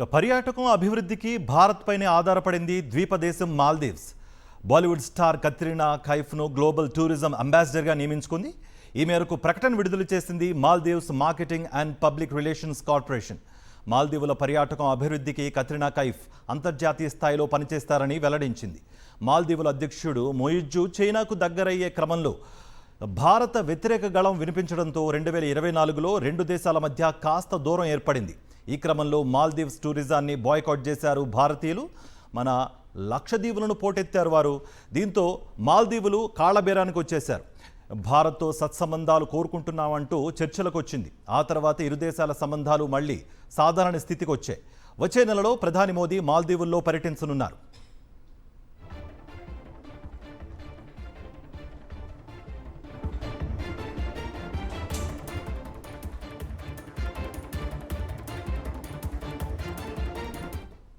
పర్యాటకం అభివృద్ధికి భారత్ పైనే ఆధారపడింది ద్వీపదేశం మాల్దీవ్స్. బాలీవుడ్ స్టార్ కత్రినా కైఫ్ను గ్లోబల్ టూరిజం అంబాసిడర్గా నియమించుకుంది. ఈ మేరకు ప్రకటన విడుదల చేసింది Maldives marketing and public relations corporation. మాల్దీవుల పర్యాటకం అభివృద్ధికి కత్రినా కైఫ్ అంతర్జాతీయ స్థాయిలో పనిచేస్తారని వెల్లడించింది. మాల్దీవుల అధ్యక్షుడు మొయిజ్జు చైనాకు దగ్గరయ్యే క్రమంలో భారత వ్యతిరేక గళం వినిపించడంతో 2024లో రెండు దేశాల మధ్య కాస్త దూరం ఏర్పడింది. ఈ క్రమంలో మాల్దీవ్స్ టూరిజాన్ని బాయ్కాట్ చేశారు భారతీయులు. మన లక్షద్వీపులను పోటెత్తారు వారు. దీంతో మాల్దీవులు కాళ్లబేరానికి వచ్చేశారు. భారత్తో సత్సంబంధాలు కోరుకుంటున్నామంటూ చర్చలకు వచ్చింది. ఆ తర్వాత ఇరు దేశాల సంబంధాలు మళ్లీ సాధారణ స్థితికి వచ్చాయి. వచ్చే నెలలో ప్రధాని మోదీ మాల్దీవుల్లో పర్యటించనున్నారు.